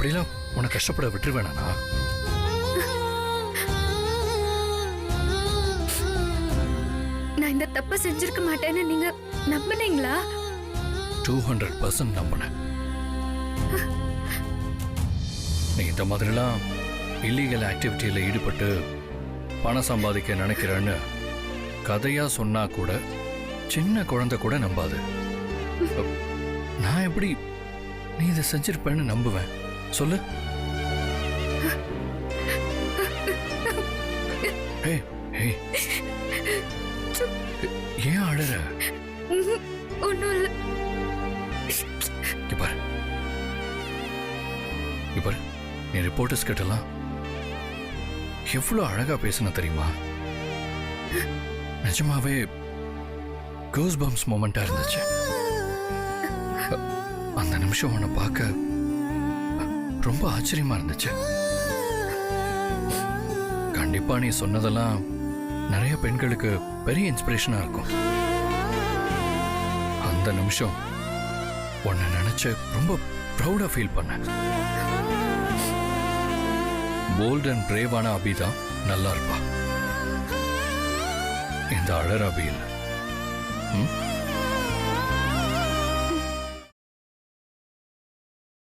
அப்படிலாம் உன்னை கஷ்டப்பட விட்டுருவேனா? நான் இந்த தப்ப செஞ்சிருக்க மாட்டேன்னு நீங்க நம்பினீங்களா? 200% நம்பினேன். நீ இந்த மாதிரிலாம் இல்லீகல் ஆக்டிவிட்டியில் ஈடுபட்டு பணம் சம்பாதிக்க நினைக்கிறேன்னு கதையா சொன்னா கூட சின்ன குழந்தை கூட நம்பாது. நான் எப்படி நீ இதை செஞ்சிருப்பேன்னு நம்புவேன் சொல்லு? ஏன் அழற? ஒண்ணும் இல்ல. பாரு, நீ ரிப்போர்ட்டர்ஸ் கிட்டலாம் எவ்வளவு அழகா பேசின தெரியுமா? நிஜமாவே கோஸ் பம்ப்ஸ் மொமெண்டா இருந்துச்சு. அந்த நிமிஷம் உன்னை பார்க்க ரொம்ப ஆச்சரியமா இருந்துச்சு. கண்டிப்பா நீ சொன்னதெல்லாம் நிறைய பெண்களுக்கு பெரிய இன்ஸ்பிரேஷனா இருக்கும். அந்த நிமிஷம் உன்னை நினைச்சு ரொம்ப ப்ரௌடா ஃபீல் பண்ண. போல்ட் அண்ட் பிரேவான அபிதான் நல்லா இருப்பா. இந்த அழற அபி இல்லை.